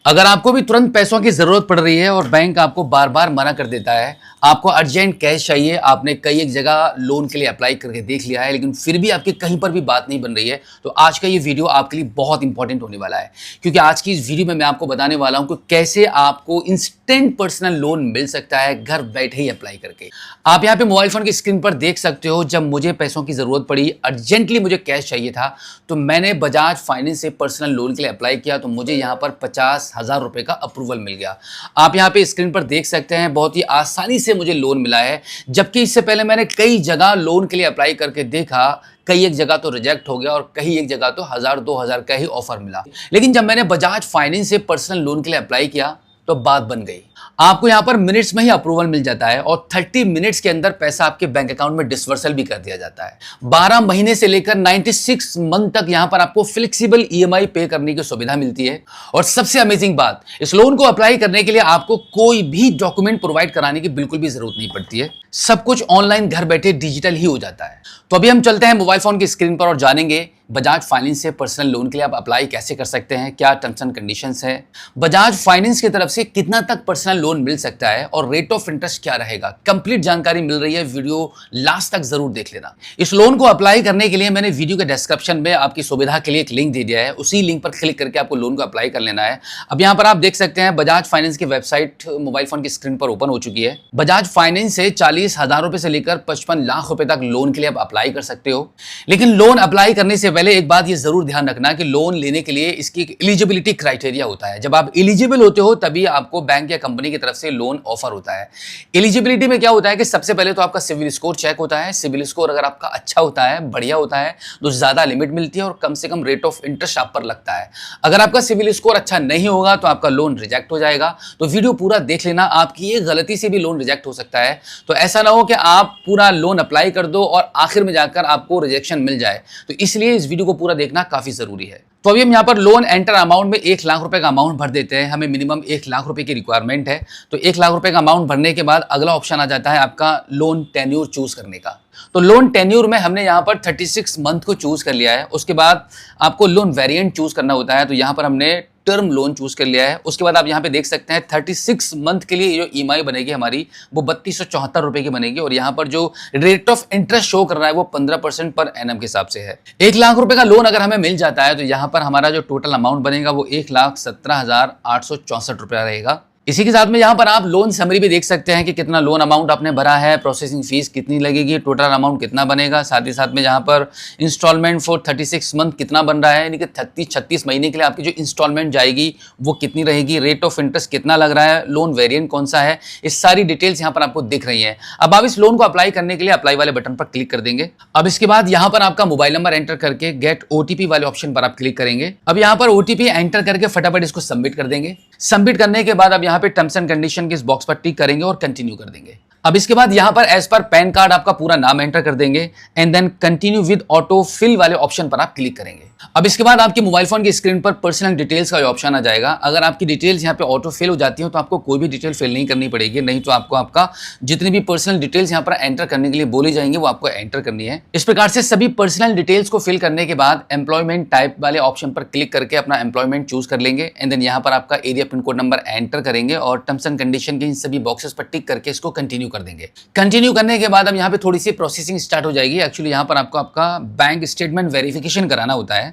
अगर आपको भी तुरंत पैसों की जरूरत पड़ रही है और बैंक आपको बार बार मना कर देता है, आपको अर्जेंट कैश चाहिए, आपने कई एक जगह लोन के लिए अप्लाई करके देख लिया है लेकिन फिर भी आपकी कहीं पर भी बात नहीं बन रही है, तो आज का ये वीडियो आपके लिए बहुत इंपॉर्टेंट होने वाला है। क्योंकि आज की इस वीडियो में मैं आपको बताने वाला हूं कि कैसे आपको इंस्टेंट पर्सनल लोन मिल सकता है घर बैठे ही अप्लाई करके। आप यहाँ पे मोबाइल फोन की स्क्रीन पर देख सकते हो, जब मुझे पैसों की जरूरत पड़ी, अर्जेंटली मुझे कैश चाहिए था, तो मैंने बजाज फाइनेंस से पर्सनल लोन के लिए अप्लाई किया, तो मुझे यहाँ पर 50,000 रुपए का अप्रूवल मिल गया। आप यहाँ पे स्क्रीन पर देख सकते हैं, बहुत ही आसानी से मुझे लोन मिला है। जबकि इससे पहले मैंने कई जगह लोन के लिए अप्लाई करके देखा, कई एक जगह तो रिजेक्ट हो गया और कई एक जगह तो 1,000-2,000 का ही ऑफर मिला। लेकिन जब मैंने बजाज फाइनेंस से पर्सनल लोन के लिए अप्लाई किया तो बात बन गई। आपको यहां पर मिनट्स में ही अप्रूवल मिल जाता है और 30 मिनट्स के अंदर पैसा आपके बैंक अकाउंट में डिसवर्सल भी कर दिया जाता है। 12 महीने से लेकर 96 मंथ तक यहां पर आपको फ्लेक्सिबल ईएमआई पे करने की सुविधा मिलती है। और सबसे अमेजिंग बात, इस लोन को अप्लाई करने के लिए आपको कोई भी डॉक्यूमेंट प्रोवाइड कराने की बिल्कुल भी जरूरत नहीं पड़ती है। सब कुछ ऑनलाइन घर बैठे डिजिटल ही हो जाता है। तो अभी हम चलते हैं मोबाइल फोन की स्क्रीन पर और जानेंगे बजाज फाइनेंस से पर्सनल लोन के लिए आप अप्लाई कैसे कर सकते हैं, क्या टर्म्स एंड कंडीशंस है, बजाज फाइनेंस की तरफ से कितना तक पर्सनल लोन मिल सकता है और रेट ऑफ इंटरेस्ट क्या रहेगा। कंप्लीट जानकारी मिल रही है, वीडियो लास्ट तक जरूर देख लेना। इस लोन को अप्लाई करने के लिए मैंने वीडियो के डिस्क्रिप्शन में आपकी सुविधा के लिए एक लिंक दे दिया है, उसी लिंक पर क्लिक करके आपको लोन को अप्लाई कर लेना है। अब यहाँ पर आप देख सकते हैं बजाज फाइनेंस की वेबसाइट मोबाइल फोन की स्क्रीन पर ओपन हो चुकी है। बजाज फाइनेंस से 40,000 रुपए से लेकर 55 लाख रुपए तक लोन के लिए आप अप्लाई कर सकते हो। लेकिन लोन अप्लाई करने से पहले एक बात ये जरूर ध्यान रखना कि लोन लेने के लिए इसकी एक एलिजिबिलिटी क्राइटेरिया होता है। जब आप एलिजिबल होते हो तभी आपको बैंक या कंपनी की तरफ से लोन ऑफर होता है। एलिजिबिलिटी में क्या होता है कि सबसे पहले तो आपका सिविल स्कोर चेक होता है। सिविल स्कोर अगर आपका अच्छा होता है, बढ़िया होता है, तो ज्यादा लिमिट मिलती है और कम से कम रेट ऑफ इंटरेस्ट आप पर लगता है। अगर आपका सिविल स्कोर अच्छा नहीं होगा तो आपका लोन रिजेक्ट हो जाएगा। तो वीडियो पूरा देख लेना, आपकी एक गलती से भी लोन रिजेक्ट हो सकता है। तो ऐसा ना हो कि आप पूरा लोन अप्लाई कर दो और आखिर में जाकर आपको रिजेक्शन मिल जाए। तो इसलिए इस वीडियो को पूरा देखना काफी जरूरी है। तो अभी हम यहाँ पर लोन एंटर अमाउंट में 1 लाख रुपए का अमाउंट भर देते हैं। हमें मिनिमम 1 लाख रुपए की रिक्वायरमेंट है। तो 1 लाख रुपए का अमाउंट भरने के बाद अगला ऑप्शन आ जाता है आपका लोन टेन्योर चूज करने का। तो लोन टेन्योर में हमने यहाँ पर 36 मंथ को चूज कर लिया है। उसके बाद आपको लोन वेरिएंट चूज करना होता है। तो यहाँ पर हमने टर्म लोन चूज कर लिया है। उसके बाद आप यहाँ पे देख सकते हैं 36 मंथ के लिए जो ईएमआई बनेगी हमारी, वो 3274 रुपए की बनेगी। और यहाँ पर जो रेट ऑफ इंटरेस्ट शो कर रहा है वो 15% पर एनम के हिसाब से है। 1 लाख रुपए का लोन अगर हमें मिल जाता है तो यहाँ पर हमारा जो टोटल अमाउंट बनेगा वो 1,17,864 रुपया रहेगा। इसी के साथ में यहाँ पर आप लोन समरी भी देख सकते हैं कि कितना लोन अमाउंट आपने भरा है, प्रोसेसिंग फीस कितनी लगेगी, टोटल अमाउंट कितना बनेगा। साथ ही साथ में यहाँ पर इंस्टॉलमेंट फॉर 36 मंथ कितना बन रहा है, यानी कि 36 महीने के लिए आपकी जो इंस्टॉलमेंट जाएगी वो कितनी रहेगी, रेट ऑफ इंटरेस्ट कितना लग रहा है, लोन वेरिएंट कौन सा है, इस सारी डिटेल्स यहाँ पर आपको दिख रही है। अब आप इस लोन को अप्लाई करने के लिए अप्लाई वाले बटन पर क्लिक कर देंगे। अब इसके बाद यहाँ पर आपका मोबाइल नंबर एंटर करके गेट ओटीपी वाले ऑप्शन पर आप क्लिक करेंगे। अब यहाँ पर ओटीपी एंटर करके फटाफट इसको सबमिट कर देंगे। सबमिट करने के बाद अब यहाँ पे टर्म्स एंड कंडीशन के इस बॉक्स पर टिक करेंगे और कंटिन्यू कर देंगे। अब इसके बाद यहाँ पर एज पर पैन कार्ड आपका पूरा नाम एंटर कर देंगे and then continue with auto fill वाले ऑप्शन पर आप क्लिक करेंगे। अब इसके बाद आपके मोबाइल फोन की स्क्रीन पर पर्सनल डिटेल्स का ऑप्शन आ जाएगा। अगर आपकी डिटेल्स यहाँ पे ऑटो फिल हो जाती है तो आपको कोई भी डिटेल फिल नहीं करनी पड़ेगी, नहीं तो आपको आपका जितनी भी पर्सनल डिटेल्स यहाँ पर एंटर करने के लिए बोली जाएंगे वो आपको एंटर करनी है। इस प्रकार से सभी पर्सनल डिटेल्स को फिल करने के बाद एम्प्लॉयमेंट टाइप वाले ऑप्शन पर क्लिक करके अपना एम्प्लॉयमेंट चूज कर लेंगे एंड देन यहाँ पर आपका area pin code number enter करेंगे और टर्म्स एंड कंडीशन के इन सभी बॉक्सेस पर टिक करके इसको कंटिन्यू कर देंगे। कंटिन्यू करने के बाद अब यहाँ पे थोड़ी सी प्रोसेसिंग स्टार्ट हो जाएगी। एक्चुअली यहाँ पर आपको आपका बैंक स्टेटमेंट वेरिफिकेशन कराना होता है।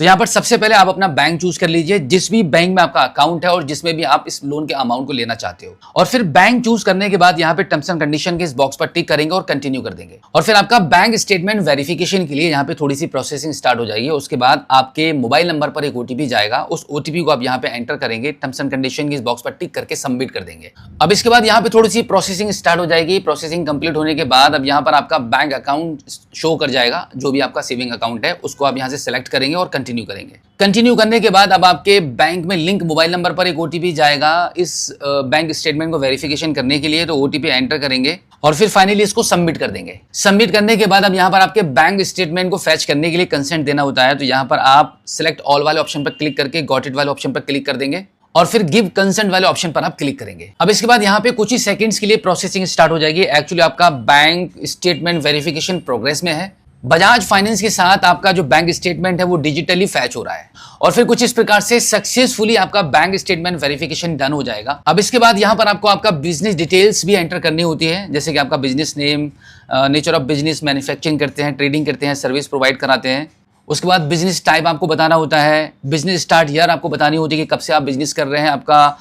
तो यहाँ पर सबसे पहले आप अपना बैंक चूज कर लीजिए, जिस भी बैंक में आपका अकाउंट है और जिसमें भी आप इस लोन के अमाउंट को लेना चाहते हो। और फिर बैंक चूज करने के बाद यहाँ पे टर्म्स एंड कंडीशन के इस बॉक्स पर टिक करेंगे और कंटिन्यू कर देंगे। और फिर आपका बैंक स्टेटमेंट वेरिफिकेशन के लिए यहाँ पे थोड़ी सी प्रोसेसिंग स्टार्ट हो जाएगी। उसके बाद आपके मोबाइल नंबर पर एक ओटीपी जाएगा, उस ओटीपी को आप यहाँ पे एंटर करेंगे, टर्म्स एंड कंडीशन के इस बॉक्स पर टिक करके सबमिट कर देंगे। अब इसके बाद यहाँ पे थोड़ी सी प्रोसेसिंग स्टार्ट हो जाएगी। प्रोसेसिंग कंप्लीट होने के बाद अब यहाँ पर आपका बैंक अकाउंट शो कर जाएगा, जो भी आपका सेविंग अकाउंट है उसको आप यहाँ से सिलेक्ट करेंगे और कंटिन्यू करेंगे। कंटिन्यू करने के बाद अब आपके बैंक में लिंक मोबाइल नंबर पर एक ओटीपी जाएगा इस बैंक स्टेटमेंट को वेरिफिकेशन करने के लिए। तो ओटीपी एंटर करेंगे और फिर फाइनली इसको सबमिट कर देंगे। सबमिट करने के बाद अब यहाँ पर आपके बैंक स्टेटमेंट को फैच करने के लिए कंसेंट देना होता है। तो यहाँ पर आप सिलेक्ट ऑल वाले ऑप्शन पर क्लिक करके गॉट इट वाले ऑप्शन पर क्लिक कर देंगे और फिर गिव कंसेंट वाले ऑप्शन पर आप क्लिक करेंगे। अब इसके बाद यहाँ पे कुछ ही सेकंड्स के लिए प्रोसेसिंग स्टार्ट हो जाएगी। एक्चुअली आपका बैंक स्टेटमेंट वेरिफिकेशन प्रोग्रेस में है। बजाज फाइनेंस के साथ आपका जो बैंक स्टेटमेंट है वो डिजिटली फैच हो रहा है और फिर कुछ इस प्रकार से सक्सेसफुली आपका बैंक स्टेटमेंट वेरिफिकेशन डन हो जाएगा। अब इसके बाद यहां पर आपको आपका बिजनेस डिटेल्स भी एंटर करनी होती है, जैसे कि आपका business name, nature of business, manufacturing करते हैं, ट्रेडिंग करते हैं, सर्विस प्रोवाइड कराते हैं। उसके बाद बिजनेस टाइप आपको बताना होता है, बिजनेस स्टार्ट ईयर आपको बतानी होती है कि कब से आप बिजनेस कर रहे हैं, आपका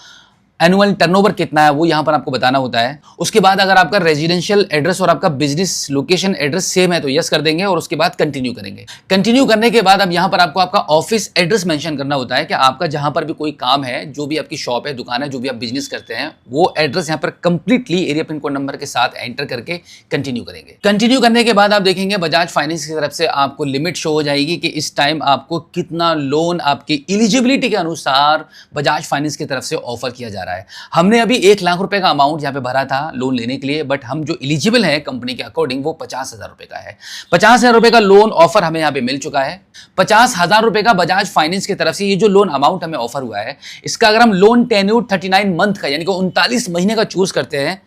एनुअल टर्नओवर कितना है वो यहाँ पर आपको बताना होता है। उसके बाद अगर आपका रेजिडेंशियल एड्रेस और आपका बिजनेस लोकेशन एड्रेस सेम है तो यस कर देंगे और उसके बाद कंटिन्यू करेंगे। कंटिन्यू करने के बाद अब यहाँ पर आपको आपका ऑफिस एड्रेस मेंशन करना होता है कि आपका जहां पर भी कोई काम है, जो भी आपकी शॉप है, दुकान है, जो भी आप बिजनेस करते हैं, वो एड्रेस यहाँ पर completely area pin code number के साथ एंटर करके कंटिन्यू करेंगे। कंटिन्यू करने के बाद आप देखेंगे बजाज फाइनेंस की तरफ से आपको लिमिट शो हो जाएगी कि इस टाइम आपको कितना लोन आपकी एलिजिबिलिटी के अनुसार बजाज फाइनेंस की तरफ से ऑफर किया जा रहा है। हमने अभी 1 लाख रुपए का अमाउंट यहाँ पे भरा था लोन लेने के लिए, बट हम जो एलिजिबल है कंपनी के अकॉर्डिंग वो 50,000 रुपए का है। 50,000 रुपए का लोन ऑफर हमें यहाँ पे मिल चुका है। 50,000 रुपए का बजाज फाइनेंस की तरफ से ये जो लोन अमाउंट हमें ऑफर हुआ है, इसका अगर हम लोन टेन्यूर 39 मंथ का यानी कि 39 महीने का चूज करते हैं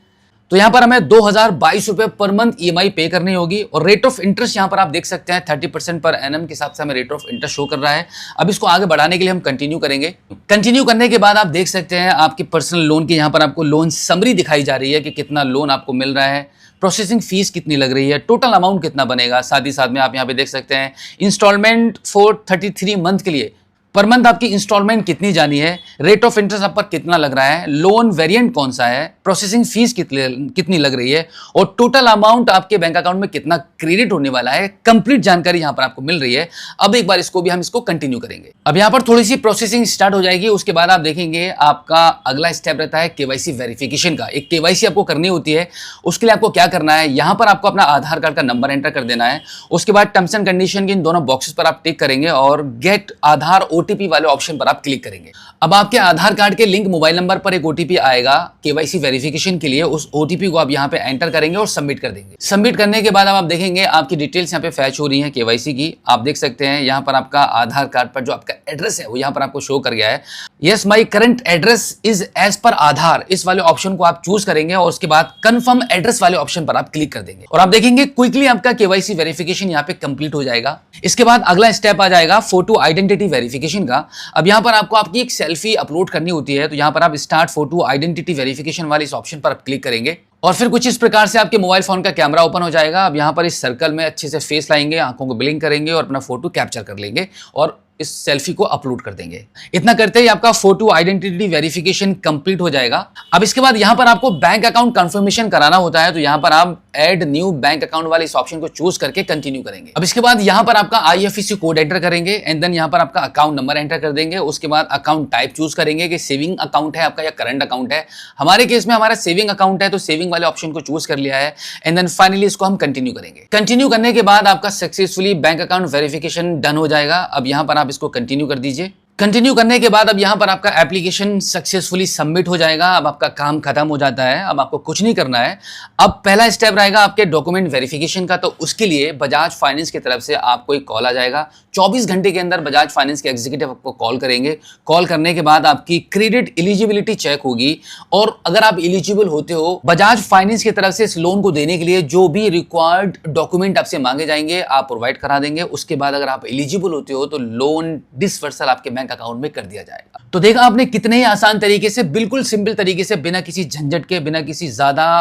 तो यहां पर हमें 2,022 रुपए पर मंथ ईएमआई पे करनी होगी और रेट ऑफ इंटरेस्ट यहां पर आप देख सकते हैं 30% पर एनम के हिसाब से हमें रेट ऑफ इंटरेस्ट शो कर रहा है। अब इसको आगे बढ़ाने के लिए हम कंटिन्यू करेंगे। कंटिन्यू करने के बाद आप देख सकते हैं आपकी पर्सनल लोन की यहां पर आपको लोन समरी दिखाई जा रही है कि कितना लोन आपको मिल रहा है, प्रोसेसिंग फीस कितनी लग रही है, टोटल अमाउंट कितना बनेगा। साथ ही साथ में आप यहां पे देख सकते हैं इंस्टॉलमेंट फॉर 33 मंथ के लिए पर मंथ आपकी इंस्टॉलमेंट कितनी जानी है, रेट ऑफ इंटरेस्ट आप पर कितना लग रहा है, लोन वेरिएंट कौन सा है, प्रोसेसिंग फीस कितनी लग रही है और टोटल अमाउंट आपके बैंक अकाउंट में कितना क्रेडिट होने वाला है। कंप्लीट जानकारी यहां पर आपको मिल रही है। अब एक बार इसको भी हम इसको कंटिन्यू करेंगे। अब यहां पर थोड़ी सी प्रोसेसिंग स्टार्ट हो जाएगी। उसके बाद आप देखेंगे आपका अगला स्टेप रहता है केवाईसी वेरिफिकेशन का। एक केवाईसी आपको करनी होती है। उसके लिए आपको क्या करना है, यहां पर आपको अपना आधार कार्ड का नंबर एंटर कर देना है। उसके बाद टर्म्स एंड कंडीशन के इन दोनों बॉक्सेस पर आप टिक करेंगे और गेट आधार ओटीपी वाले ऑप्शन पर आप क्लिक करेंगे। अब आपके आधार कार्ड के लिंक मोबाइल नंबर पर एक ओटीपी आएगा केवाईसी वेरिफिकेशन के लिए। उस ओटीपी को आप यहां पे एंटर करेंगे और सबमिट कर देंगे। सबमिट करने के बाद अब आप देखेंगे आपकी डिटेल्स यहां पे फैच हो रही हैं केवाईसी की। आप देख सकते हैं यहां पर आपका आधार कार्ड पर जो आपका एड्रेस है वो यहां पर आपको शो कर गया है। Yes my current address is as per Aadhaar, इस वाले ऑप्शन को आप चूज करेंगे और उसके बाद कंफर्म एड्रेस वाले ऑप्शन पर आप क्लिक कर देंगे और आप देखेंगे क्विकली आपका केवाईसी वेरिफिकेशन यहां पे कंप्लीट हो जाएगा। इसके बाद अगला स्टेप आ जाएगा फोटो आइडेंटिटी वेरिफिकेशन का। अब यहां पर आपको आपकी एक सेल्फी अपलोड करनी होती है, तो यहां पर आप स्टार्ट फोटो आइडेंटिटी वेरिफिकेशन वाले इस ऑप्शन पर आप क्लिक करेंगे और फिर कुछ इस प्रकार से आपके मोबाइल फोन का कैमरा ओपन हो जाएगा। अब यहां पर इस सर्कल में अच्छे से फेस लाएंगे, आंखों को ब्लिंक करेंगे और अपना फोटो कैप्चर कर लेंगे और इस सेल्फी को अपलोड कर देंगे। इतना करते ही आपका फोटो आइडेंटिटी वेरिफिकेशन कंप्लीट हो जाएगा। अब इसके बाद यहां पर आपको बैंक अकाउंट कंफर्मेशन कराना होता है, तो यहां पर आप ऐड न्यू बैंक अकाउंट वाले इस ऑप्शन को चूज करके कंटिन्यू करेंगे। अब इसके बाद यहां पर आपका आईएफएससी कोड एंटर करेंगे एंड देन यहां पर आपका अकाउंट नंबर एंटर कर देंगे। उसके बाद अकाउंट टाइप चूज करेंगे कि सेविंग अकाउंट है आपका या करंट अकाउंट है। हमारे केस में हमारा सेविंग अकाउंट है तो सेविंग वाले ऑप्शन को चूज कर लिया है एंड देन फाइनली इसको हम कंटिन्यू करेंगे। कंटिन्यू करने के बाद आपका successfully bank account verification done हो जाएगा। अब यहां पर आप इसको कंटिन्यू कर दीजिए। कंटिन्यू करने के बाद अब यहां पर आपका एप्लीकेशन सक्सेसफुली सबमिट हो जाएगा। अब आपका काम खत्म हो जाता है। अब आपको कुछ नहीं करना है। अब पहला स्टेप रहेगा आपके डॉक्यूमेंट वेरिफिकेशन का, तो उसके लिए बजाज फाइनेंस की तरफ से आपको एक कॉल आ जाएगा। 24 घंटे के अंदर बजाज फाइनेंस के एग्जीक्यूटिव आपको कॉल करेंगे। कॉल करने के बाद आपकी क्रेडिट एलिजिबिलिटी चेक होगी और अगर आप एलिजिबल होते हो बजाज फाइनेंस की तरफ से इस लोन को देने के लिए जो भी रिक्वायर्ड डॉक्यूमेंट आपसे मांगे जाएंगे आप प्रोवाइड करा देंगे। उसके बाद अगर आप एलिजिबल होते हो तो लोन डिसवर्सल आपके बैंक अकाउंट में कर दिया जाएगा। तो देखा आपने कितने ही आसान तरीके से, बिल्कुल सिंपल तरीके से, बिना किसी झंझट के, बिना किसी ज्यादा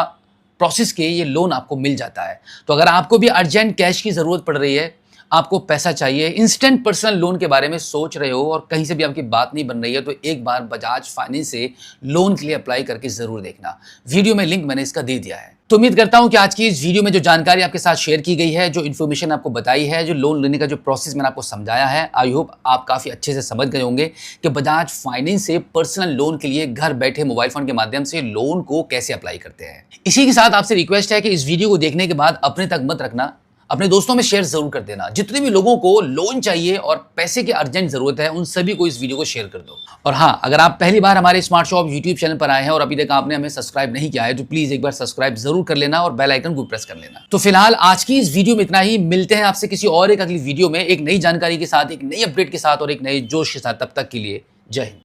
प्रोसेस के ये लोन आपको मिल जाता है। तो अगर आपको भी अर्जेंट कैश की जरूरत पड़ रही है, आपको पैसा चाहिए, इंस्टेंट पर्सनल लोन के बारे में सोच रहे हो और कहीं से भी आपकी बात नहीं बन रही है, तो एक बार बजाज फाइनेंस से लोन के लिए अप्लाई करके जरूर देखना। वीडियो में लिंक मैंने इसका दे दिया है। तो उम्मीद करता हूं कि आज की इस वीडियो में जो जानकारी आपके साथ शेयर की गई है, जो इन्फॉर्मेशन आपको बताई है, जो लोन लेने का जो प्रोसेस मैंने आपको समझाया है, आई होप आप काफी अच्छे से समझ गए होंगे कि बजाज फाइनेंस से पर्सनल लोन के लिए घर बैठे मोबाइल फोन के माध्यम से लोन को कैसे अप्लाई करते हैं। इसी के साथ आपसे रिक्वेस्ट है कि इस वीडियो को देखने के बाद अपने तक मत रखना, अपने दोस्तों में शेयर जरूर कर देना। जितने भी लोगों को लोन चाहिए और पैसे की अर्जेंट जरूरत है उन सभी को इस वीडियो को शेयर कर दो। और हाँ, अगर आप पहली बार हमारे स्मार्ट शॉप यूट्यूब चैनल पर आए हैं और अभी तक आपने हमें सब्सक्राइब नहीं किया है तो प्लीज एक बार सब्सक्राइब जरूर कर लेना और बेल आइकन को प्रेस कर लेना। तो फिलहाल आज की इस वीडियो में इतना ही। मिलते हैं आपसे किसी और एक अगली वीडियो में एक नई जानकारी के साथ, एक नई अपडेट के साथ और एक नए जोश के साथ। तब तक के लिए जय हिंद।